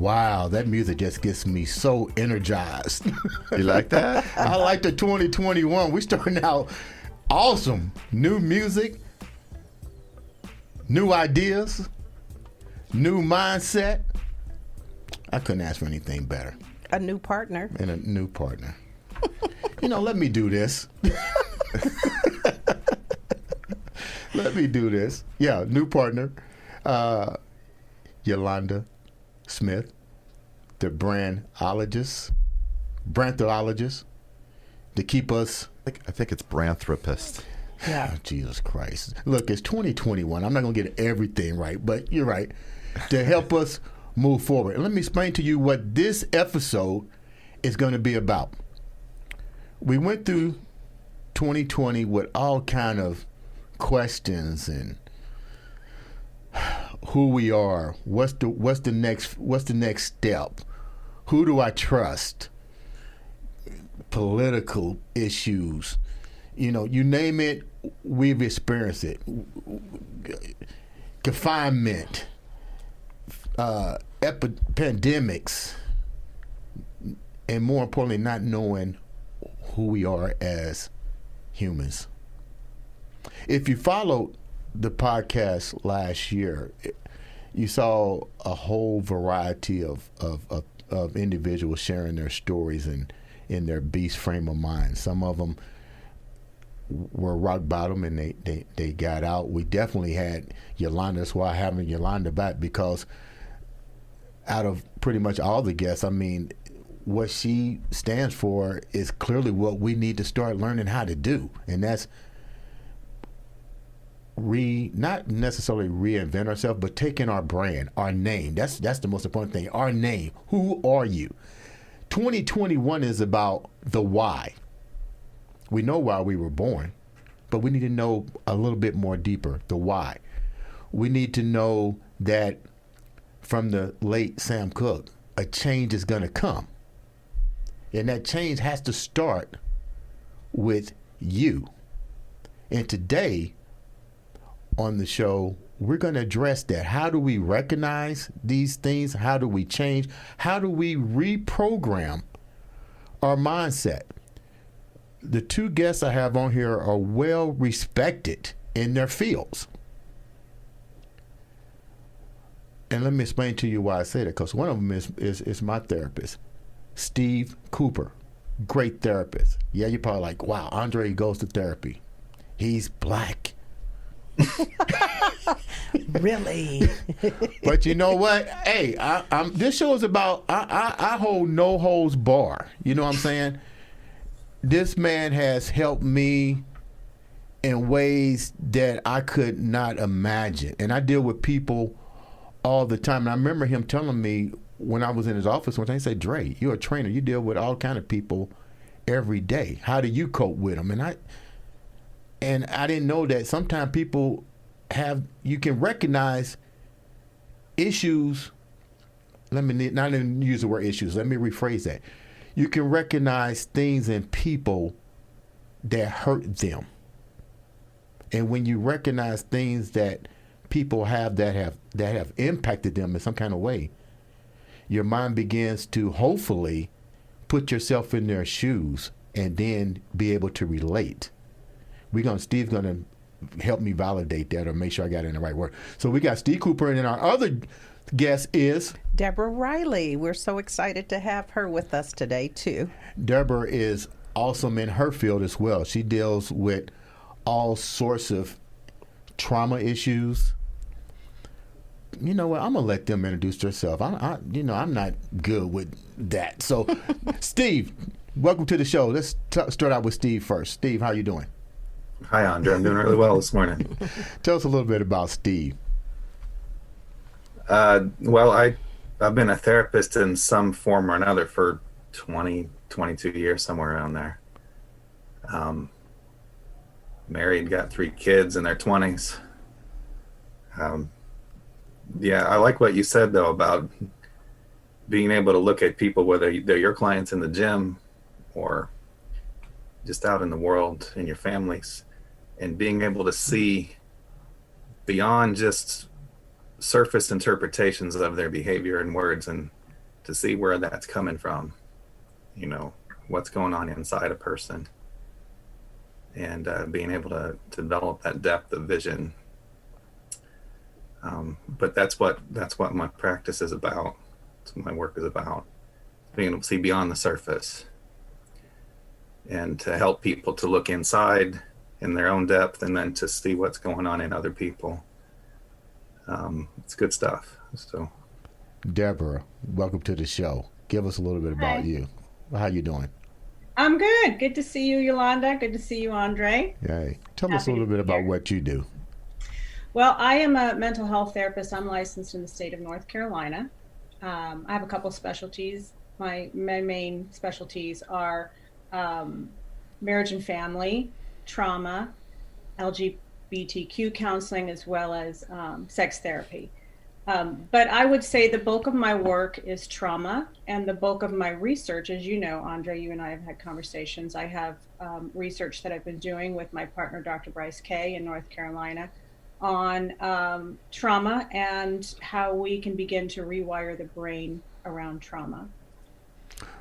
Wow, that music just gets me so energized. You like that? I like the 2021. We starting out awesome. New music, new ideas, new mindset. I couldn't ask for anything better. A new partner. And a new partner. Let me do this. Let me do this. Yeah, new partner. Yolanda Smith, the brandologist, to keep us. I think it's branthropist. Yeah. Oh, Jesus Christ. Look, it's 2021. I'm not going to get everything right, but you're right. To help us move forward. And let me explain to you what this episode is going to be about. We went through 2020 with all kind of questions and who we are, what's the next step, who do I trust, political issues, you name it, we've experienced it. Confinement, pandemics, and more importantly, not knowing who we are as humans. If you followed the podcast last year, you saw a whole variety of individuals sharing their stories in their beast frame of mind. Some of them were rock bottom and they got out. We definitely had Yolanda. That's why having Yolanda back, because out of pretty much all the guests, what she stands for is clearly what we need to start learning how to do, and that's not necessarily reinvent ourselves, but taking our brand, our name. That's the most important thing. Our name. Who are you? 2021 is about the why. We know why we were born, but we need to know a little bit more deeper, the why. We need to know that from the late Sam Cooke, a change is going to come. And that change has to start with you. And today, on the show, we're going to address that. How do we recognize these things? How do we change? How do we reprogram our mindset? The two guests I have on here are well respected in their fields. And let me explain to you why I say that, because one of them is my therapist, Steve Cooper, great therapist. Yeah, you're probably like, wow, Andre goes to therapy. He's black. Really? But you know what? Hey, this show is about, I hold no holds bar. You know what I'm saying? This man has helped me in ways that I could not imagine. And I deal with people all the time. And I remember him telling me when I was in his office one time, he said, Dre, you're a trainer. You deal with all kind of people every day. How do you cope with them? And I didn't know that sometimes people you can recognize issues. Let me not even use the word issues. Let me rephrase that. You can recognize things in people that hurt them. And when you recognize things that people have that have impacted them in some kind of way, your mind begins to hopefully put yourself in their shoes and then be able to relate. Steve's gonna help me validate that or make sure I got it in the right word. So we got Steve Cooper, and then our other guest is Deborah Riley. We're so excited to have her with us today too. Deborah is awesome in her field as well. She deals with all sorts of trauma issues. You know what? I'm gonna let them introduce themselves. I'm not good with that. So, Steve, welcome to the show. Let's start out with Steve first. Steve, how you doing? Hi, Andre. I'm doing really well this morning. Tell us a little bit about Steve. Well, I I've been a therapist in some form or another for 20, 22 years, somewhere around there. Um, Married, got 3 kids in their 20s. Um, yeah, I like what you said though about being able to look at people, whether they're your clients in the gym or just out in the world in your families, and being able to see beyond just surface interpretations of their behavior and words, and to see where that's coming from, what's going on inside a person, and being able to develop that depth of vision. But that's what my practice is about. That's what my work is about, being able to see beyond the surface and to help people to look inside in their own depth, and then to see what's going on in other people. It's good stuff. So, Deborah, welcome to the show. Give us a little bit about Hi. you. How you doing? I'm good. Good to see you, Yolanda. Good to see you, Andre. Hey, tell us a Happy little to bit be about here. what you do. Well, I am a mental health therapist. I'm licensed in the state of North Carolina. I have a couple specialties. My main specialties are marriage and family, trauma, LGBTQ counseling, as well as sex therapy. But I would say the bulk of my work is trauma, and the bulk of my research, as you know, Andre, you and I have had conversations. I have research that I've been doing with my partner, Dr. Bryce Kay, in North Carolina, on trauma and how we can begin to rewire the brain around trauma.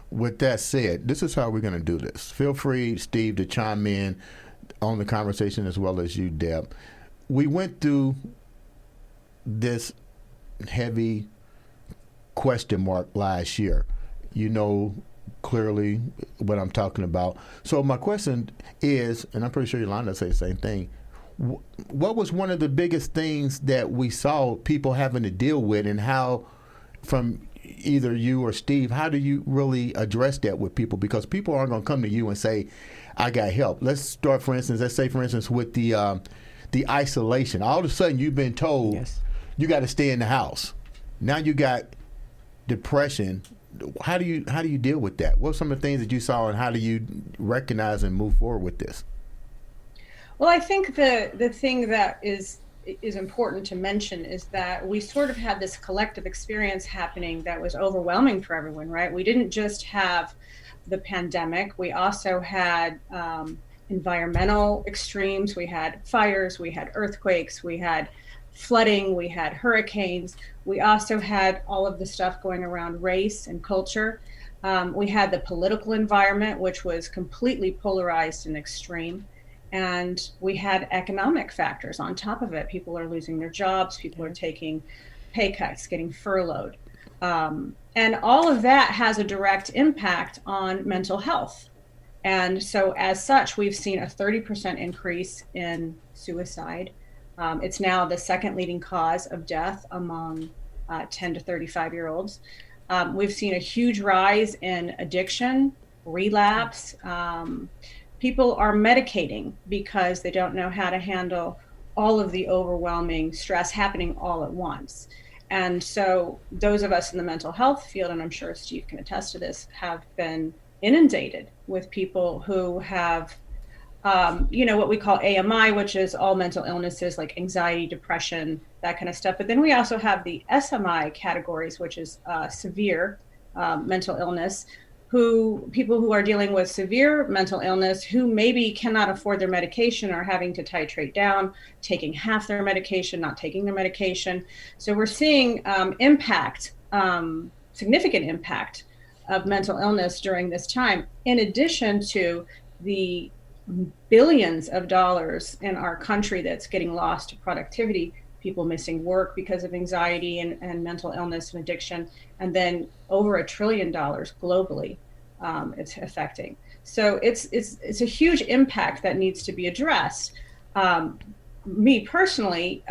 With that said, this is how we're going to do this. Feel free, Steve, to chime in on the conversation as well as you, Deb. We went through this heavy question mark last year. You know clearly what I'm talking about. So my question is, and I'm pretty sure Yolanda say the same thing, what was one of the biggest things that we saw people having to deal with, and how, from either you or Steve, how do you really address that with people? Because people aren't going to come to you and say, I got help. Let's start, for instance, with the isolation. All of a sudden you've been told you got to stay in the house. Now you got depression. How do you deal with that? What are some of the things that you saw, and how do you recognize and move forward with this? Well, I think the thing that is important to mention is that we sort of had this collective experience happening that was overwhelming for everyone, right? We didn't just have the pandemic. We also had environmental extremes. We had fires, we had earthquakes, we had flooding, we had hurricanes. We also had all of the stuff going around race and culture. We had the political environment, which was completely polarized and extreme. And we had economic factors on top of it. People are losing their jobs. People are taking pay cuts, getting furloughed. And all of that has a direct impact on mental health. And so as such, we've seen a 30% increase in suicide. It's now the second leading cause of death among 10 to 35-year-olds. We've seen a huge rise in addiction, relapse. People are medicating because they don't know how to handle all of the overwhelming stress happening all at once. And so those of us in the mental health field, and I'm sure Steve can attest to this, have been inundated with people who have, what we call AMI, which is all mental illnesses like anxiety, depression, that kind of stuff. But then we also have the SMI categories, which is severe mental illness, people who are dealing with severe mental illness who maybe cannot afford their medication, are having to titrate down, taking half their medication, not taking their medication. So we're seeing significant impact of mental illness during this time, in addition to the billions of dollars in our country that's getting lost to productivity, people missing work because of anxiety and mental illness and addiction, and then over $1 trillion globally it's affecting. So it's a huge impact that needs to be addressed. Me personally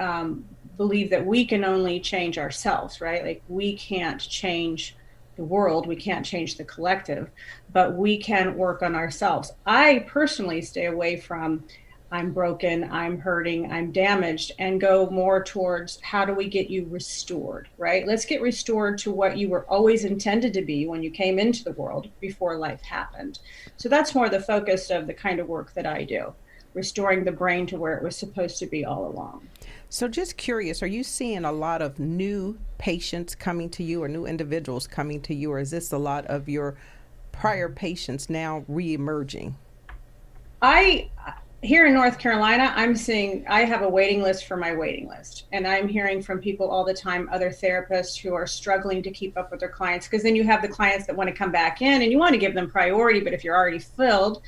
believe that we can only change ourselves, right? Like, we can't change the world, we can't change the collective, but we can work on ourselves. I personally stay away from I'm broken, I'm hurting, I'm damaged, and go more towards how do we get you restored, right? Let's get restored to what you were always intended to be when you came into the world before life happened. So that's more the focus of the kind of work that I do, restoring the brain to where it was supposed to be all along. So just curious, are you seeing a lot of new patients coming to you or new individuals coming to you, or is this a lot of your prior patients now re-emerging? Here in North Carolina, I have a waiting list for my waiting list. And I'm hearing from people all the time, other therapists who are struggling to keep up with their clients, because then you have the clients that want to come back in and you want to give them priority. But if you're already filled,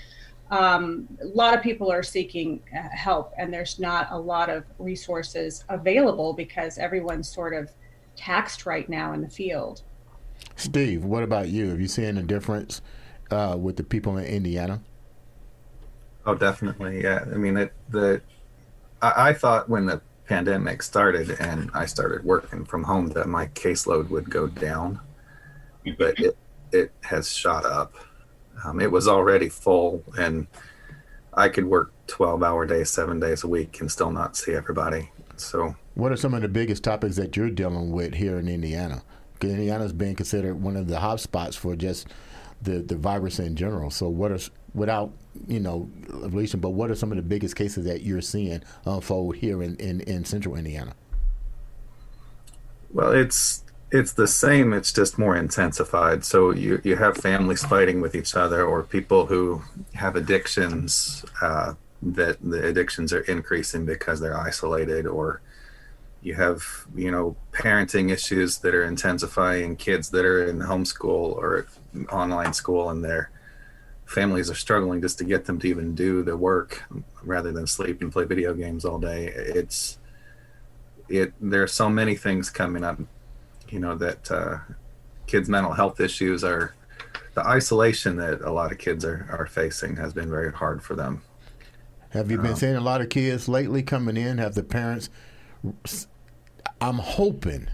a lot of people are seeking help, and there's not a lot of resources available because everyone's sort of taxed right now in the field. Steve, what about you? Have you seen a difference with the people in Indiana? Oh, definitely. Yeah. I mean, I thought when the pandemic started and I started working from home that my caseload would go down, but it has shot up. It was already full, and I could work 12-hour days, 7 days a week, and still not see everybody. So, what are some of the biggest topics that you're dealing with here in Indiana? Because Indiana's being considered one of the hotspots for just the virus in general. So, what are, without relation, but what are some of the biggest cases that you're seeing unfold here in Central Indiana? Well, it's the same. It's just more intensified. So you have families fighting with each other, or people who have addictions, that the addictions are increasing because they're isolated, or you have, parenting issues that are intensifying, kids that are in homeschool or online school, and their families are struggling just to get them to even do the work rather than sleep and play video games all day. There are so many things coming up, that kids' mental health issues are, the isolation that a lot of kids are facing has been very hard for them. Have you been seeing a lot of kids lately coming in? Have the parents, I'm hoping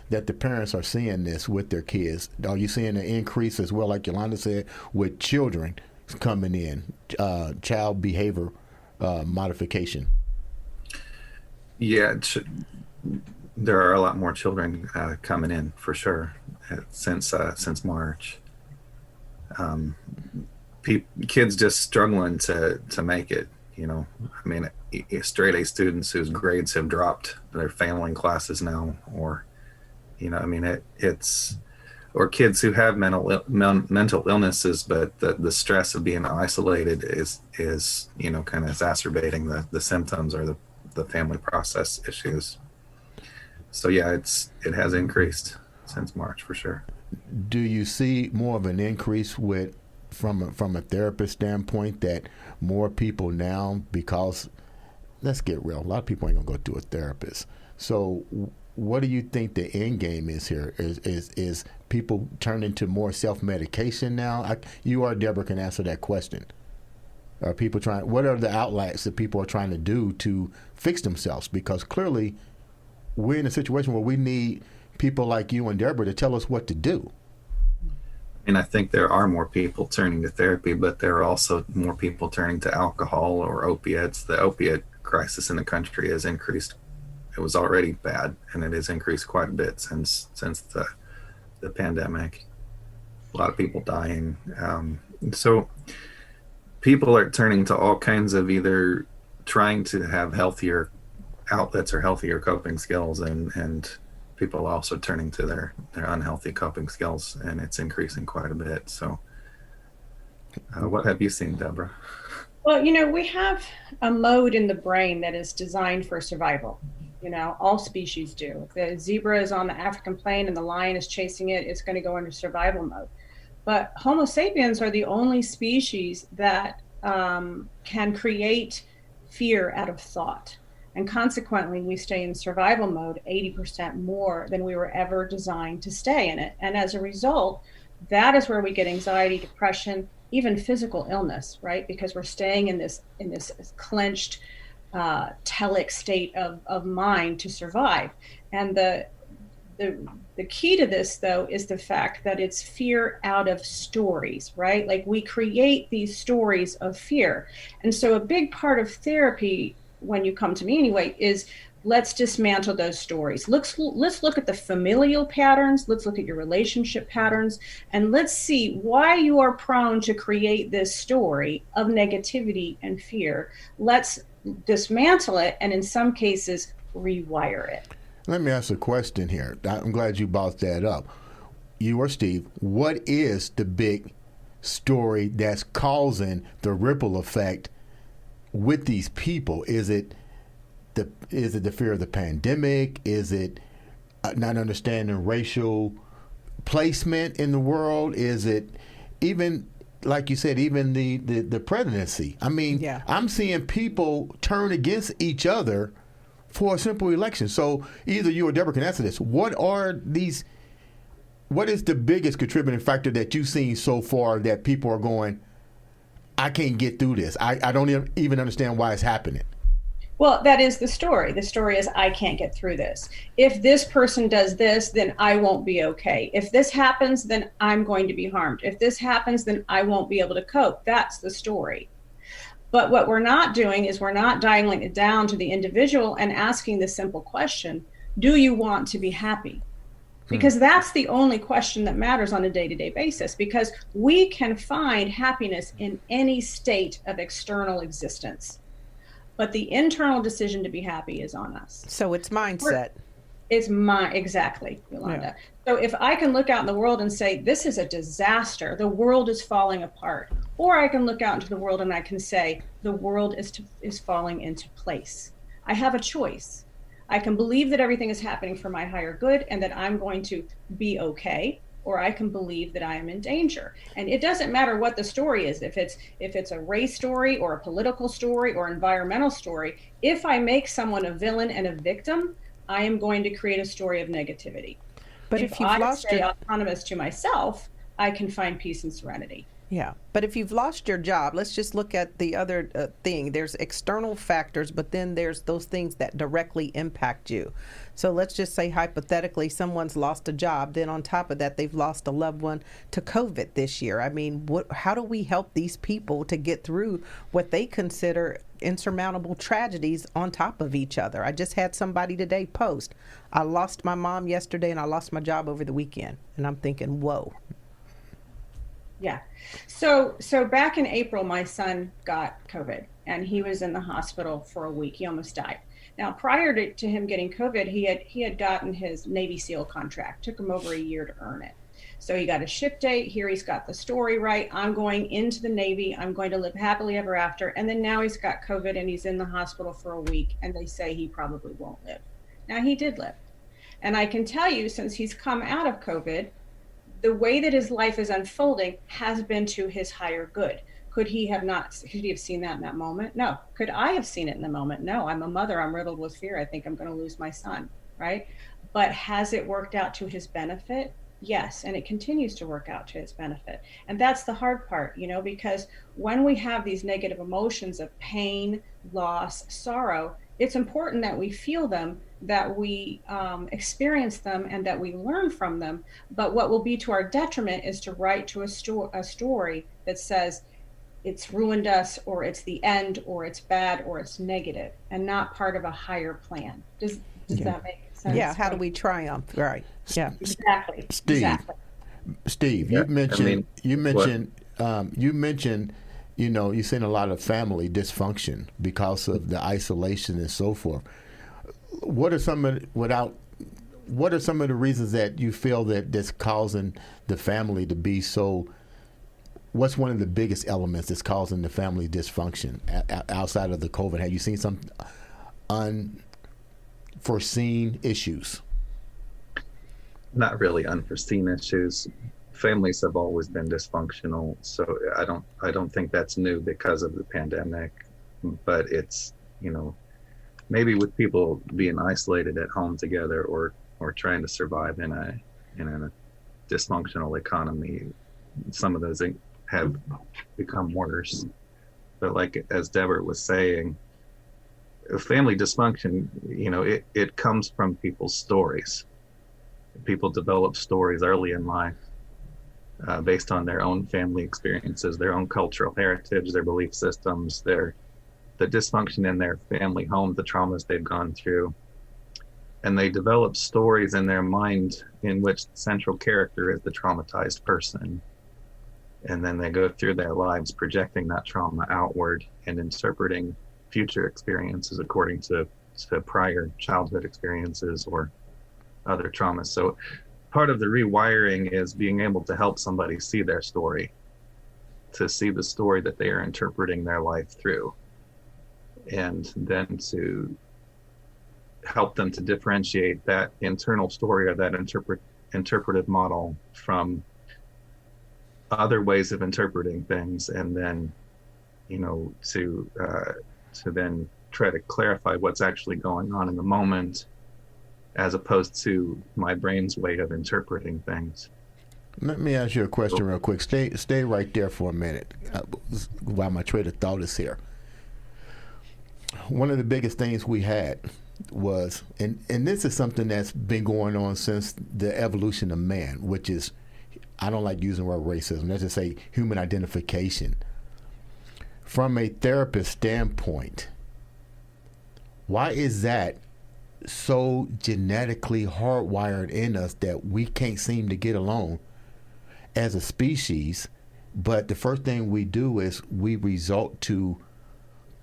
that the parents are seeing this with their kids. Are you seeing an increase as well, like Yolanda said, with children coming in, child behavior modification? Yeah, there are a lot more children coming in for sure since March. Kids just struggling to make it. I mean, straight A students whose grades have dropped, they're failing classes now, or it's or kids who have mental illnesses, but the stress of being isolated is kind of exacerbating the symptoms or the family process issues. So yeah, it has increased since March for sure. Do you see more of an increase from a therapist standpoint, that more people now, because let's get real, a lot of people ain't gonna go to a therapist. So what do you think the end game is here? Is people turning to more self-medication now? You or Deborah can answer that question. Are people what are the outlets that people are trying to do to fix themselves? Because clearly we're in a situation where we need people like you and Deborah to tell us what to do. And I think there are more people turning to therapy, but there are also more people turning to alcohol or opiates. The opiate crisis in the country has increased. It was already bad, and it has increased quite a bit since the pandemic. A lot of people dying. So people are turning to all kinds of either trying to have healthier outlets or healthier coping skills, and people also turning to their unhealthy coping skills, and it's increasing quite a bit. So what have you seen, Deborah? Well, we have a mode in the brain that is designed for survival. All species do. If the zebra is on the African plain and the lion is chasing it, it's going to go into survival mode. But Homo sapiens are the only species that can create fear out of thought. And consequently, we stay in survival mode 80% more than we were ever designed to stay in it. And as a result, that is where we get anxiety, depression, even physical illness, right? Because we're staying in this clenched, telic state of mind to survive. And the the key to this, though, is the fact that it's fear out of stories, right? Like we create these stories of fear. And so a big part of therapy, when you come to me anyway, is let's dismantle those stories. Let's look at the familial patterns. Let's look at your relationship patterns, and let's see why you are prone to create this story of negativity and fear. Let's dismantle it, and in some cases, rewire it. Let me ask a question here. I'm glad you brought that up. You or Steve, what is the big story that's causing the ripple effect with these people? Is it the fear of the pandemic? Is it not understanding racial placement in the world? Is it even, like you said, even the presidency? I mean, Yeah. I'm seeing people turn against each other for a simple election. So either you or Deborah can answer this. What is the biggest contributing factor that you've seen so far that people are going, I can't get through this. I don't even understand why it's happening. Well, that is the story. The story is, I can't get through this. If this person does this, then I won't be okay. If this happens, then I'm going to be harmed. If this happens, then I won't be able to cope. That's the story. But what we're not doing is we're not dialing it down to the individual and asking the simple question, do you want to be happy? Because that's the only question that matters on a day-to-day basis, because we can find happiness in any state of external existence. But the internal decision to be happy is on us. So it's mindset. It's exactly, Yolanda. Yeah. So if I can look out in the world and say, this is a disaster, the world is falling apart, or I can look out into the world and I can say, the world is falling into place. I have a choice. I can believe that everything is happening for my higher good and that I'm going to be okay, or I can believe that I am in danger. And it doesn't matter what the story is, if it's a race story or a political story or environmental story. If I make someone a villain and a victim, I am going to create a story of negativity. But if you've lost stay your autonomous to myself, I can find peace and serenity. Yeah, but if you've lost your job, let's just look at the other thing. There's external factors, but then there's those things that directly impact you. So let's just say hypothetically someone's lost a job. Then on top of that, they've lost a loved one to COVID this year. I mean, how do we help these people to get through what they consider insurmountable tragedies on top of each other? I just had somebody today post, I lost my mom yesterday and I lost my job over the weekend. And I'm thinking, whoa. Yeah. So back in April, my son got COVID and he was in the hospital for a week. He almost died. Now, prior to him getting COVID, he had gotten his Navy SEAL contract. Took him over a year to earn it. So he got a ship date. Here he's got the story right. I'm going into the Navy. I'm going to live happily ever after. And then now he's got COVID and he's in the hospital for a week. And they say he probably won't live. Now, he did live. And I can tell you, since he's come out of COVID, the way that his life is unfolding has been to his higher good. Could he have seen that in that moment? No. Could I have seen it in the moment? No. I'm a mother. I'm riddled with fear. I think I'm going to lose my son, right? But has it worked out to his benefit? Yes. And it continues to work out to his benefit. And that's the hard part, because when we have these negative emotions of pain, loss, sorrow, it's important that we feel them, that we experience them, and that we learn from them. But what will be to our detriment is to write to a story that says it's ruined us, or it's the end, or it's bad, or it's negative, and not part of a higher plan. Does that make sense? Yeah. How do we triumph? Right. Yeah. Exactly. Steve. Exactly. Steve, Yeah, you mentioned what? you've seen a lot of family dysfunction because of the isolation and so forth. What are some of the reasons that you feel that's causing the family to be so? What's one of the biggest elements that's causing the family dysfunction outside of the COVID? Have you seen some unforeseen issues? Not really unforeseen issues. Families have always been dysfunctional, so I don't think that's new because of the pandemic. But it's maybe with people being isolated at home together, or trying to survive in a dysfunctional economy, some of those have become worse. But like as Deborah was saying, family dysfunction, it comes from people's stories. People develop stories early in life based on their own family experiences, their own cultural heritage, their belief systems, the dysfunction in their family home, the traumas they've gone through. And they develop stories in their mind in which the central character is the traumatized person. And then they go through their lives projecting that trauma outward and interpreting future experiences according to prior childhood experiences or other traumas. So part of the rewiring is being able to help somebody see their story, to see the story that they are interpreting their life through, and then to help them to differentiate that internal story or that interpretive model from other ways of interpreting things, and then to then try to clarify what's actually going on in the moment, as opposed to my brain's way of interpreting things. Let me ask you a question real quick. Stay right there for a minute while my train of thought is here. One of the biggest things we had was, and this is something that's been going on since the evolution of man, which is, I don't like using the word racism, let's just say human identification. From a therapist standpoint, why is that so genetically hardwired in us that we can't seem to get along as a species, but the first thing we do is we resort to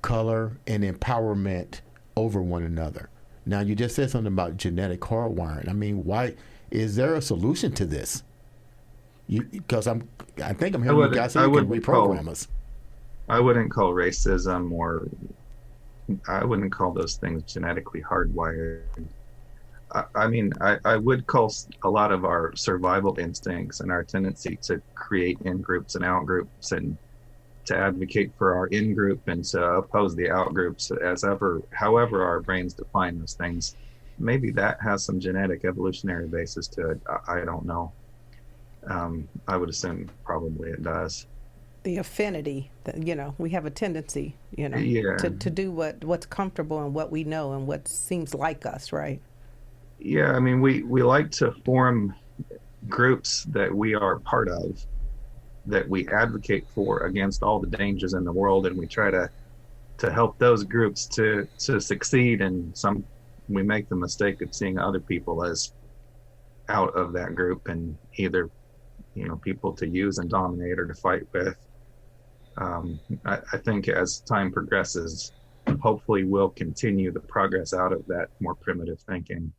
color and empowerment over one another? Now, you just said something about genetic hardwiring. I mean, why is there a solution to this? Because I think I'm hearing you guys say you can reprogram us. I wouldn't call racism, or I wouldn't call those things genetically hardwired. I would call a lot of our survival instincts and our tendency to create in-groups and out-groups, and to advocate for our in-group and to oppose the out-groups, however our brains define those things. Maybe that has some genetic evolutionary basis to it. I don't know. I would assume probably it does. The affinity, we have a tendency, to do what's comfortable and what we know and what seems like us, right? Yeah, I mean, we like to form groups that we are part of, that we advocate for against all the dangers in the world, and we try to help those groups to succeed. And we make the mistake of seeing other people as out of that group, and either people to use and dominate or to fight with. I think as time progresses, hopefully we'll continue the progress out of that more primitive thinking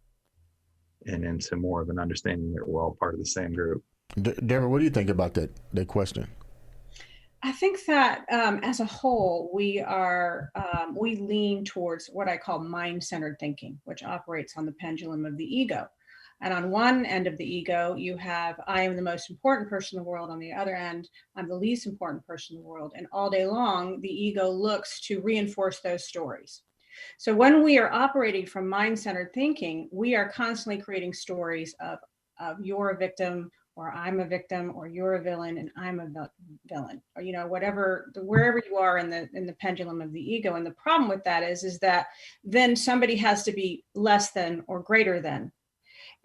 and into more of an understanding that we're all part of the same group. Deborah, what do you think about that question? I think that as a whole, we lean towards what I call mind-centered thinking, which operates on the pendulum of the ego. And on one end of the ego, you have, I am the most important person in the world. On the other end, I'm the least important person in the world. And all day long, the ego looks to reinforce those stories. So when we are operating from mind-centered thinking, we are constantly creating stories of you're a victim, or I'm a victim, or you're a villain and I'm a villain, or wherever you are in the pendulum of the ego. And the problem with that is that then somebody has to be less than or greater than.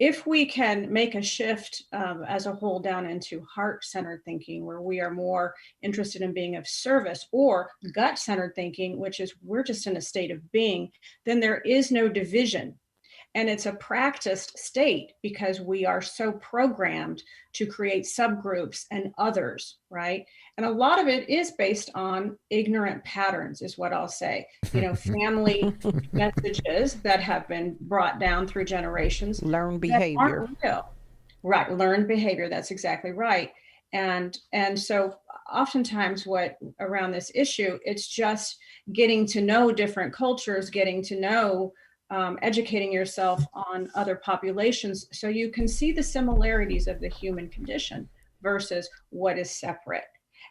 If we can make a shift as a whole down into heart-centered thinking, where we are more interested in being of service, or gut-centered thinking, which is we're just in a state of being, then there is no division. And it's a practiced state because we are so programmed to create subgroups and others, right? And a lot of it is based on ignorant patterns, is what I'll say. Family messages that have been brought down through generations. Learned behavior. Right, learned behavior, that's exactly right. And so oftentimes around this issue, it's just getting to know different cultures, getting to know educating yourself on other populations so you can see the similarities of the human condition versus what is separate.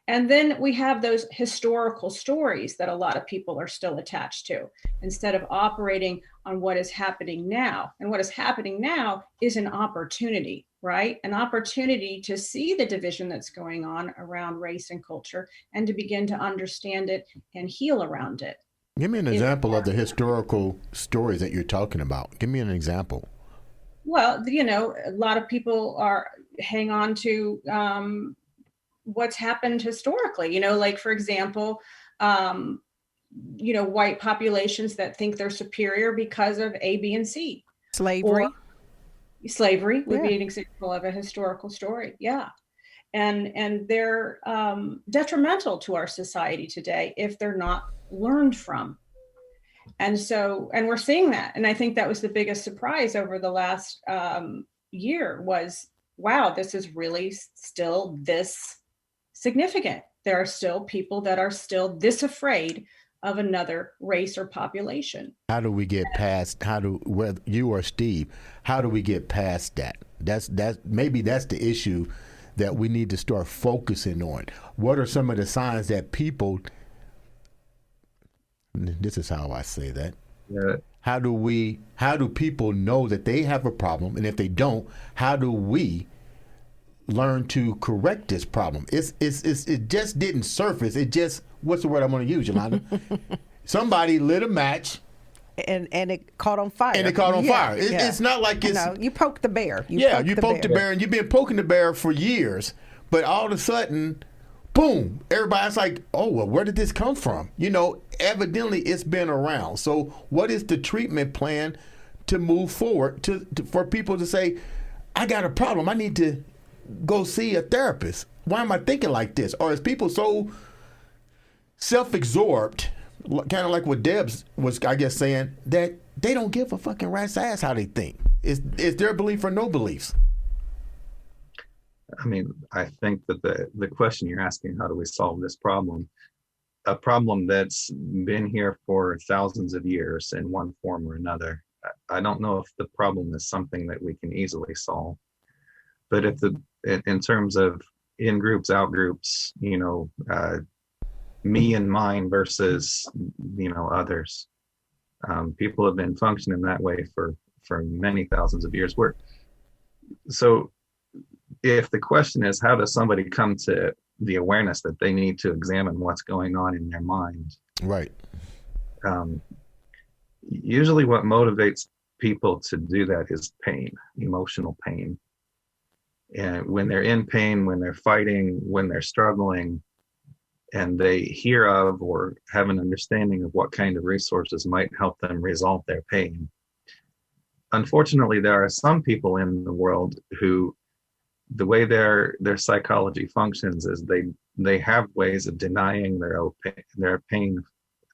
And then we have those historical stories that a lot of people are still attached to, instead of operating on what is happening now. And what is happening now is an opportunity, right? An opportunity to see the division that's going on around race and culture and to begin to understand it and heal around it. Give me an example of the historical stories that you're talking about. Give me an example. Well, a lot of people hang on to what's happened historically. Like for example, white populations that think they're superior because of A, B, and C. Slavery. Or slavery would Yeah. be an example of a historical story. Yeah. And they're detrimental to our society today if they're not learned from. And we're seeing that. And I think that was the biggest surprise over the last year was, wow, this is really still this significant. There are still people that are still this afraid of another race or population. How do we get past? Whether you or Steve, how do we get past that? Maybe that's the issue that we need to start focusing on. What are some of the signs that people? This is how I say that. Yeah. How do people know that they have a problem, and if they don't, how do we learn to correct this problem? It just didn't surface. It just, what's the word I'm going to use, Yolanda? Somebody lit a match. And it caught on fire. Fire. It's not like it's... you poked the bear. You poked the bear, and you've been poking the bear for years, but all of a sudden, boom, everybody's like, oh, well, where did this come from? Evidently it's been around. So what is the treatment plan to move forward for people to say, I got a problem, I need to go see a therapist? Why am I thinking like this? Or is people so self-absorbed, kind of like what Debs was, I guess, saying, that they don't give a fucking rat's ass how they think? Is their belief or no beliefs? I mean, I think that the question you're asking, how do we solve this problem? A problem that's been here for thousands of years in one form or another. I don't know if the problem is something that we can easily solve. But in terms of in groups, out groups, me and mine versus, others. People have been functioning that way for many thousands of years. So if the question is, how does somebody come to the awareness that they need to examine what's going on in their mind? Right. Usually what motivates people to do that is pain, emotional pain. And when they're in pain, when they're fighting, when they're struggling, and they hear of or have an understanding of what kind of resources might help them resolve their pain. Unfortunately, there are some people in the world who, the way their psychology functions is they have ways of denying their pain.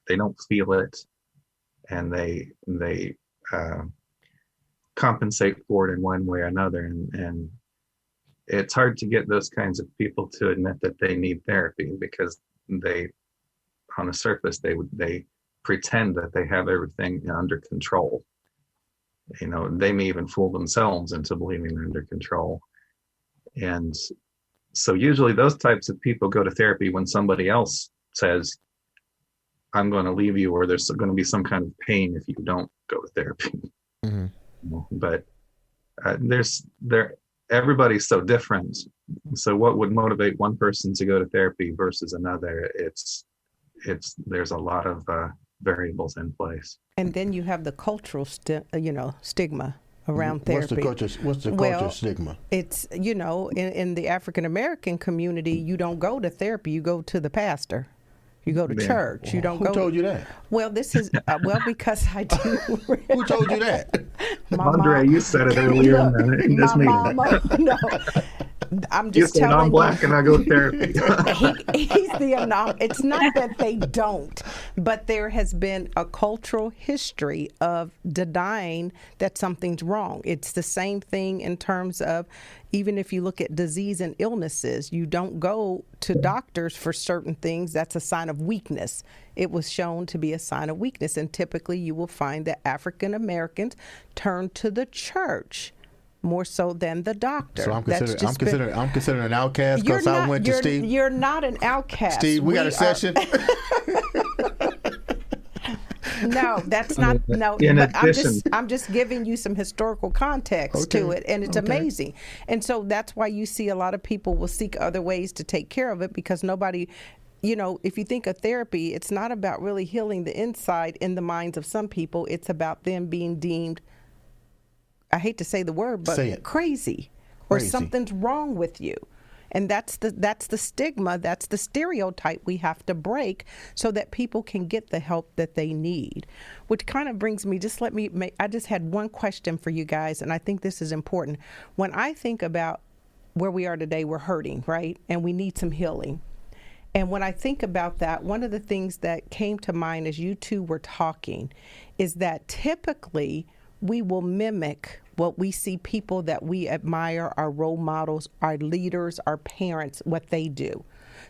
They don't feel it, and they compensate for it in one way or another. And it's hard to get those kinds of people to admit that they need therapy, because they, on the surface, they pretend that they have everything under control. They may even fool themselves into believing they're under control. And so usually those types of people go to therapy when somebody else says, I'm going to leave you, or there's going to be some kind of pain if you don't go to therapy. Mm-hmm. But everybody's so different. So what would motivate one person to go to therapy versus another? There's a lot of variables in place. And then you have the cultural stigma around therapy. What's the cultural stigma? It's, in the African American community, you don't go to therapy, you go to the pastor. You go to church. You don't go. Who told you that? Well, this is because I do. Who told you that? Mama, Andre, you said it earlier in this meeting. Mama, no, I'm just you telling I'm black and I go to therapy. He's the anomaly. It's not that they don't, but there has been a cultural history of denying that something's wrong. It's the same thing in terms of, even if you look at disease and illnesses, you don't go to doctors for certain things. That's a sign of weakness. It was shown to be a sign of weakness. And typically you will find that African Americans turn to the church more so than the doctor. So I'm considered an outcast because I went to Steve? You're not an outcast. Steve, we got a session. No, that's not. No, but I'm just giving you some historical context to it, and it's amazing. And so that's why you see a lot of people will seek other ways to take care of it, because nobody, if you think of therapy, it's not about really healing the inside in the minds of some people. It's about them being deemed I hate to say the word, but Say it. crazy, or Crazy. something's wrong with you. And that's the stigma, that's the stereotype we have to break so that people can get the help that they need. Which kind of brings me, I just had one question for you guys, and I think this is important. When I think about where we are today, we're hurting, right? And we need some healing. And when I think about that, one of the things that came to mind as you two were talking is that typically we will mimic what we see people that we admire, our role models, our leaders, our parents, what they do.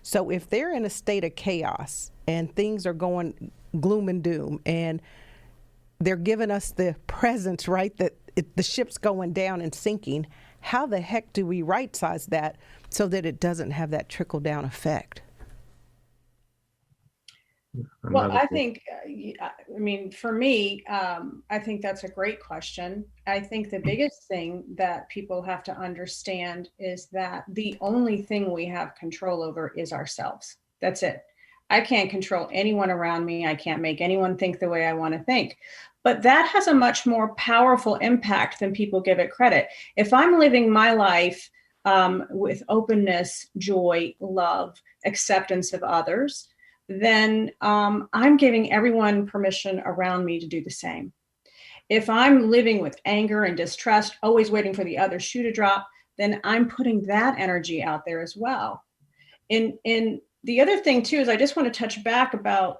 So if they're in a state of chaos and things are going gloom and doom and they're giving us the presence, right, that the ship's going down and sinking, how the heck do we right size that so that it doesn't have that trickle down effect? Well, I think, I mean, for me, I think that's a great question. I think the biggest thing that people have to understand is that the only thing we have control over is ourselves. That's it. I can't control anyone around me. I can't make anyone think the way I want to think. But that has a much more powerful impact than people give it credit. If I'm living my life with openness, joy, love, acceptance of others, then I'm giving everyone permission around me to do the same. If I'm living with anger and distrust, always waiting for the other shoe to drop, then I'm putting that energy out there as well. In the other thing too is I just want to touch back about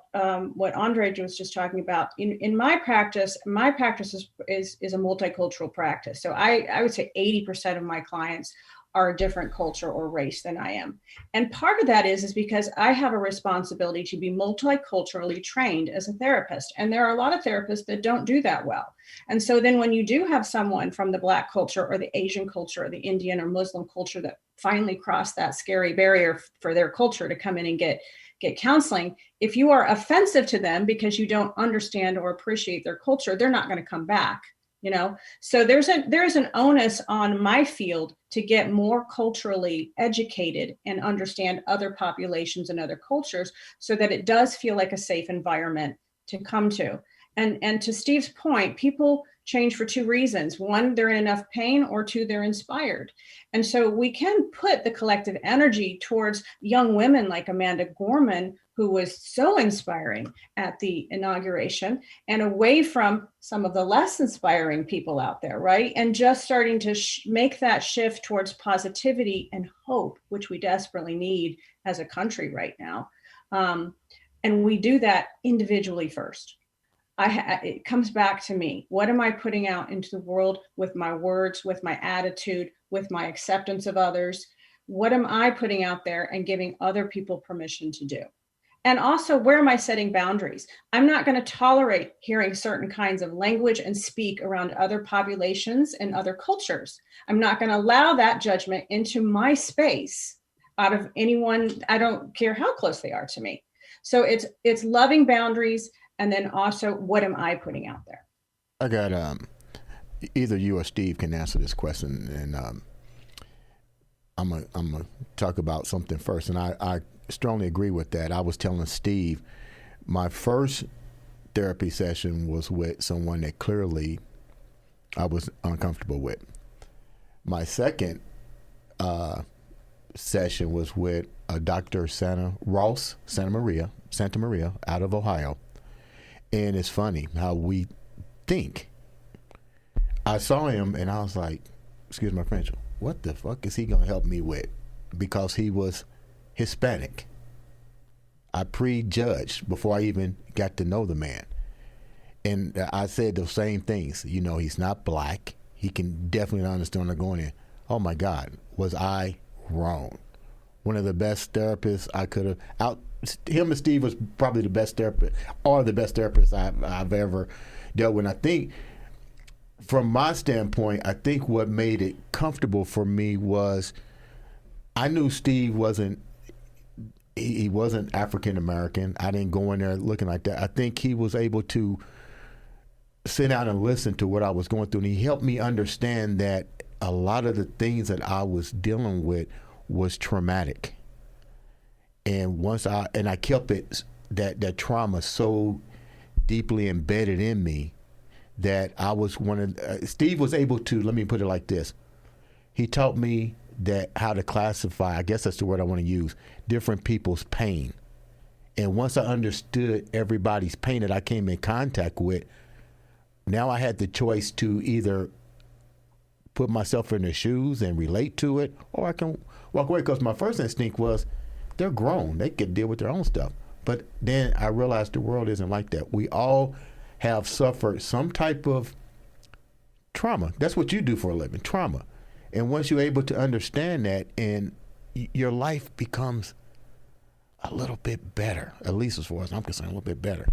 what Andre was just talking about. In my practice is a multicultural practice. So I would say 80% of my clients are a different culture or race than I am. And part of that is because I have a responsibility to be multiculturally trained as a therapist. And there are a lot of therapists that don't do that well. And so then when you do have someone from the Black culture or the Asian culture or the Indian or Muslim culture that finally crossed that scary barrier for their culture to come in and get counseling, if you are offensive to them because you don't understand or appreciate their culture, they're not going to come back. You know, so there's an onus on my field to get more culturally educated and understand other populations and other cultures so that it does feel like a safe environment to come to. And to Steve's point, people change for two reasons. One, they're in enough pain, or two, they're inspired. And so we can put the collective energy towards young women like Amanda Gorman, who was so inspiring at the inauguration, and away from some of the less inspiring people out there, right? And just starting to make that shift towards positivity and hope, which we desperately need as a country right now. And we do that individually first. It comes back to me. What am I putting out into the world with my words, with my attitude, with my acceptance of others? What am I putting out there and giving other people permission to do? And also, where am I setting boundaries? I'm not going to tolerate hearing certain kinds of language and speak around other populations and other cultures. I'm not going to allow that judgment into my space out of anyone. I don't care how close they are to me. So it's loving boundaries. And then also, what am I putting out there? I got either you or Steve can answer this question, and I'm gonna talk about something first. And I strongly agree with that. I was telling Steve, my first therapy session was with someone that clearly I was uncomfortable with. My second session was with a Dr. Santa Maria out of Ohio. And it's funny how we think. I saw him and I was like, excuse my French, what the fuck is he going to help me with? Because he was Hispanic. I prejudged before I even got to know the man. And I said those same things. You know, he's not black. He can definitely understand what I'm going in. Oh my God, was I wrong? One of the best therapists I could have him and Steve was probably the best therapist, or the best therapist I've ever dealt with. And I think, from my standpoint, I think what made it comfortable for me was I knew Steve wasn't African American. I didn't go in there looking like that. I think he was able to sit down and listen to what I was going through, and he helped me understand that a lot of the things that I was dealing with was traumatic. And I kept it that trauma so deeply embedded in me that I was Steve was able to, let me put it like this. He taught me that how to classify, I guess that's the word I want to use, different people's pain. And once I understood everybody's pain that I came in contact with, now I had the choice to either put myself in their shoes and relate to it, or I can walk away, because my first instinct was they're grown. They can deal with their own stuff. But then I realized the world isn't like that. We all have suffered some type of trauma. That's what you do for a living, trauma. And once you're able to understand that, and your life becomes a little bit better, at least as far as I'm concerned, a little bit better.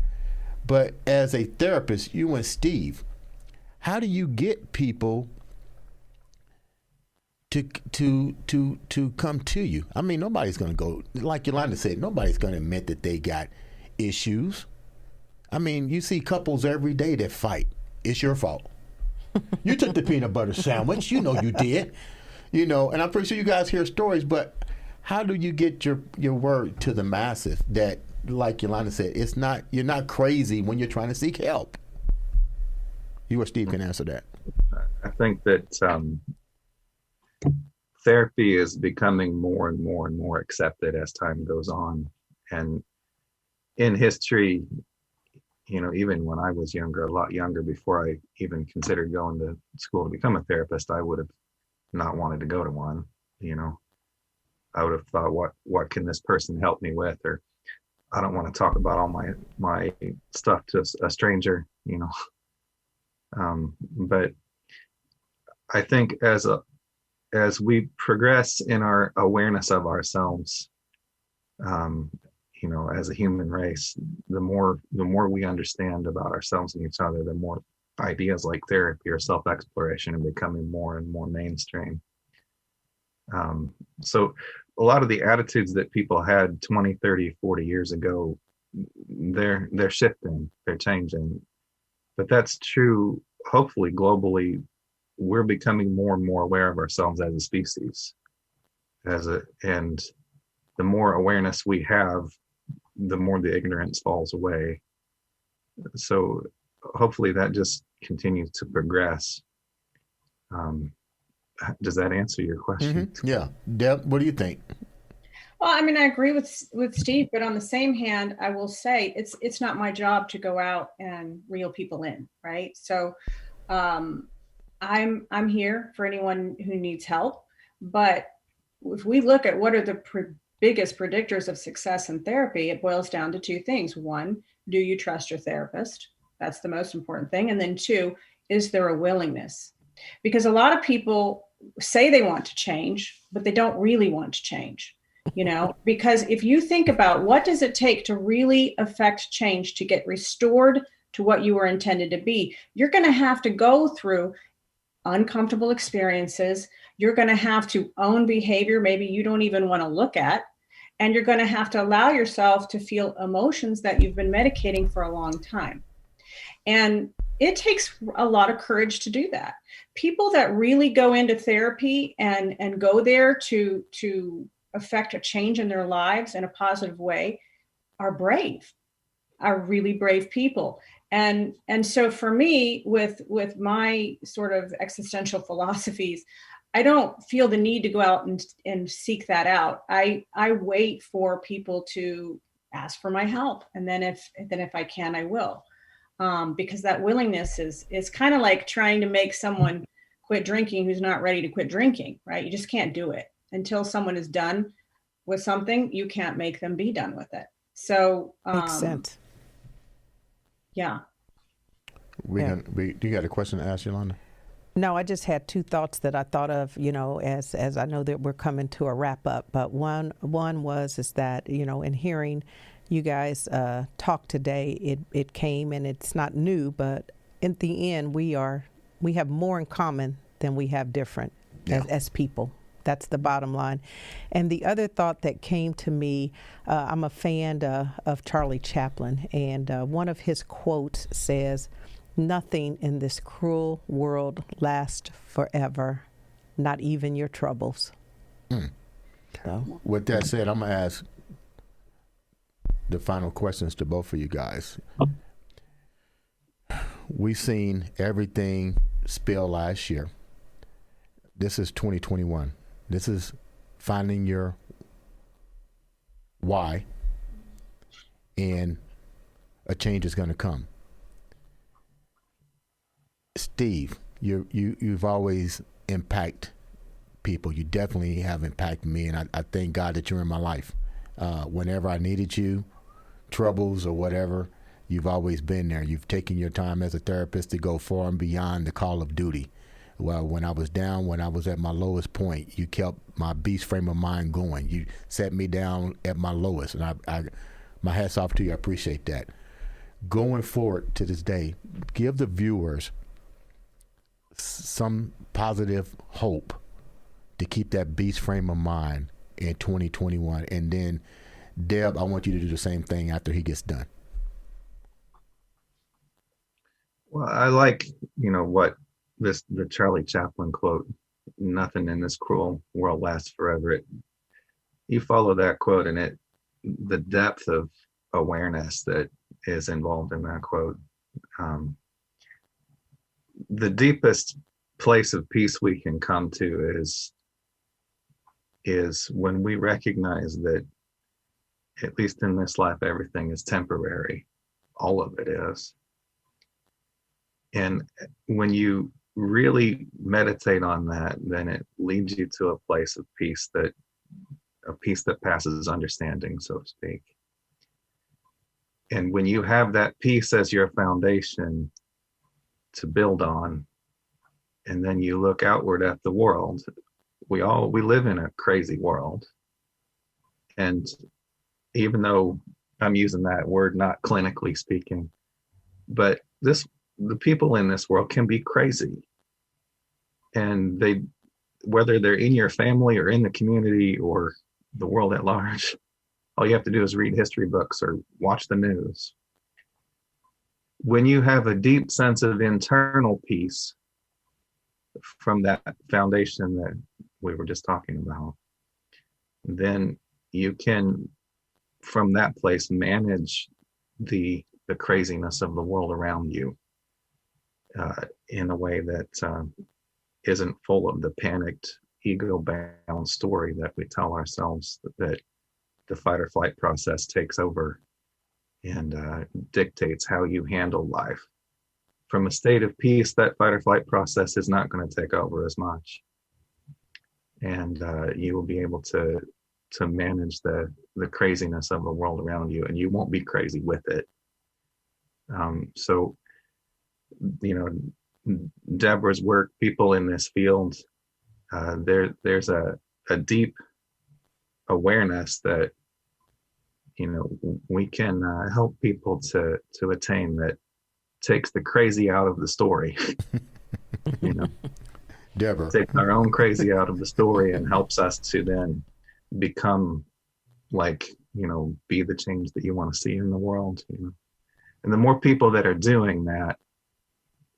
But as a therapist, you and Steve, how do you get people to come to you? I mean, nobody's going to go, like Yolanda said, nobody's going to admit that they got issues. I mean, you see couples every day that fight. It's your fault. You took the peanut butter sandwich. You know you did. You know, and I'm pretty sure you guys hear stories, but how do you get your word to the masses that, like Yolanda said, you're not crazy when you're trying to seek help? You or Steve can answer that. I think that therapy is becoming more and more and more accepted as time goes on. And in history, you know, even when I was younger, a lot younger, before I even considered going to school to become a therapist, I would have not wanted to go to one. You know, I would have thought, what can this person help me with? Or I don't want to talk about all my stuff to a stranger, you know. But I think as we progress in our awareness of ourselves, you know, as a human race, the more we understand about ourselves and each other, the more ideas like therapy or self-exploration are becoming more and more mainstream. So a lot of the attitudes that people had 20, 30, 40 years ago, they're shifting, they're changing. But that's true, hopefully globally. We're becoming more and more aware of ourselves as a species. And the more awareness we have, the more the ignorance falls away. So hopefully that just continues to progress. Does that answer your question? Mm-hmm. Yeah. Deb, what do you think? Well, I mean, I agree with Steve, but on the same hand, I will say it's not my job to go out and reel people in, right? So I'm here for anyone who needs help. But if we look at what are the biggest predictors of success in therapy, it boils down to two things. One, do you trust your therapist? That's the most important thing. And then two, is there a willingness? Because a lot of people say they want to change, but they don't really want to change, you know, because if you think about what does it take to really affect change, to get restored to what you were intended to be, you're going to have to go through uncomfortable experiences. You're going to have to own behavior maybe you don't even want to look at. And you're going to have to allow yourself to feel emotions that you've been medicating for a long time. And it takes a lot of courage to do that. People that really go into therapy and go there to affect a change in their lives in a positive way are brave, are really brave people. And so for me, with my sort of existential philosophies, I don't feel the need to go out and seek that out. I wait for people to ask for my help. And then if I can, I will. Because that willingness is kind of like trying to make someone quit drinking who's not ready to quit drinking, right? You just can't do it. Until someone is done with something, you can't make them be done with it. So makes sense. Yeah. Do you got a question to ask, Yolanda? No, I just had two thoughts that I thought of, you know, as I know that we're coming to a wrap up. But one is that, you know, in hearing you guys talk today, it came, and it's not new, but in the end, we have more in common than we have different as people. That's the bottom line. And the other thought that came to me, I'm a fan of Charlie Chaplin, and one of his quotes says, "Nothing in this cruel world lasts forever, not even your troubles." So. With that said, I'm going to ask the final questions to both of you guys. we've seen everything spill last year. This is 2021. This is finding your why, and a change is going to come. Steve, you've always impacted people. You definitely have impacted me, and I thank God that you're in my life. Whenever I needed you, troubles or whatever, you've always been there. You've taken your time as a therapist to go far and beyond the call of duty. Well, when I was down, when I was at my lowest point, you kept my beast frame of mind going. You set me down at my lowest, and I my hats off to you. I appreciate that. Going forward to this day, give the viewers some positive hope to keep that beast frame of mind in 2021. And then, Deb, I want you to do the same thing after he gets done. Well, I like, what the Charlie Chaplin quote, "Nothing in this cruel world lasts forever." You follow that quote, and the depth of awareness that is involved in that quote. The deepest place of peace we can come to is when we recognize that, at least in this life, everything is temporary. All of it is. And when you really meditate on that, then it leads you to a place of peace that passes understanding, so to speak. And when you have that peace as your foundation to build on, and then you look outward at the world, we live in a crazy world. And even though I'm using that word not clinically speaking, but the people in this world can be crazy. And whether they're in your family or in the community or the world at large, all you have to do is read history books or watch the news. When you have a deep sense of internal peace from that foundation that we were just talking about, then you can, from that place, manage the craziness of the world around you in a way that isn't full of the panicked, ego-bound story that we tell ourselves, that the fight or flight process takes over and dictates how you handle life. From a state of peace, that fight or flight process is not going to take over as much. And you will be able to manage the craziness of the world around you, and you won't be crazy with it. So, Deborah's work, people in this field, there's a deep awareness that, we can help people to attain, that takes the crazy out of the story. Deborah. Takes our own crazy out of the story and helps us to then become be the change that you want to see in the world. And the more people that are doing that,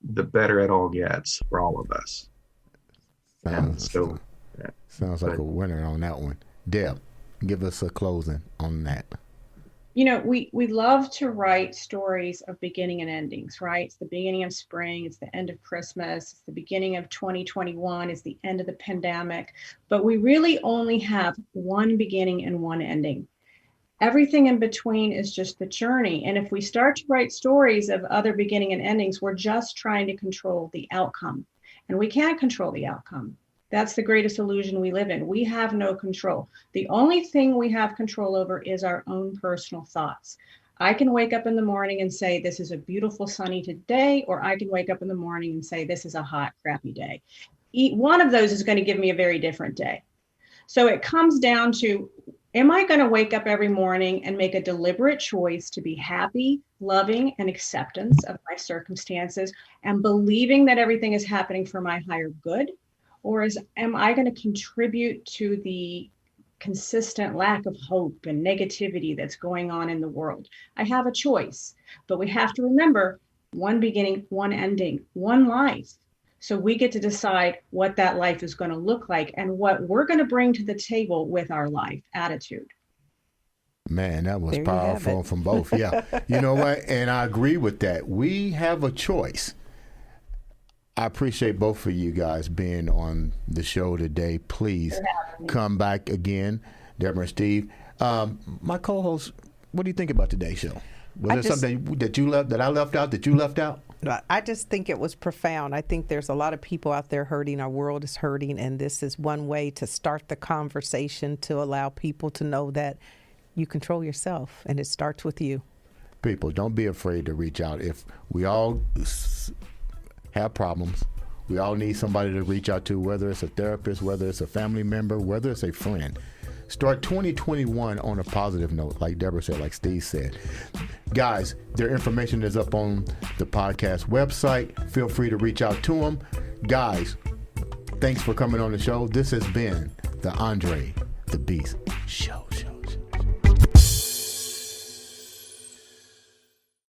the better it all gets for all of us. Sounds like a winner on that one. Deb, give us a closing on that. We love to write stories of beginning and endings, right? It's the beginning of spring, it's the end of Christmas, it's the beginning of 2021, it's the end of the pandemic, but we really only have one beginning and one ending. Everything in between is just the journey. And if we start to write stories of other beginning and endings, we're just trying to control the outcome. And we can't control the outcome. That's the greatest illusion we live in. We have no control. The only thing we have control over is our own personal thoughts. I can wake up in the morning and say, this is a beautiful sunny day, or I can wake up in the morning and say, this is a hot, crappy day. One of those is going to give me a very different day. So it comes down to, am I going to wake up every morning and make a deliberate choice to be happy, loving, and acceptance of my circumstances, and believing that everything is happening for my higher good? Or am I going to contribute to the consistent lack of hope and negativity that's going on in the world? I have a choice, but we have to remember, one beginning, one ending, one life. So we get to decide what that life is going to look like and what we're going to bring to the table with our life attitude. Man, that was There you have powerful it. from both. Yeah. You know what? And I agree with that. We have a choice. I appreciate both of you guys being on the show today. Please come back again, Deborah and Steve. My co-host, what do you think about today's show? Was there something that I left out that you left out? I just think it was profound. I think there's a lot of people out there hurting. Our world is hurting, and this is one way to start the conversation to allow people to know that you control yourself, and it starts with you. People, don't be afraid to reach out. If we all have problems, we all need somebody to reach out to, whether it's a therapist, whether it's a family member, whether it's a friend. Start 2021 on a positive note, like Deborah said, like Steve said. Guys, their information is up on the podcast website. Feel free to reach out to them. Guys, thanks for coming on the show. This has been the Andre the Beast Show.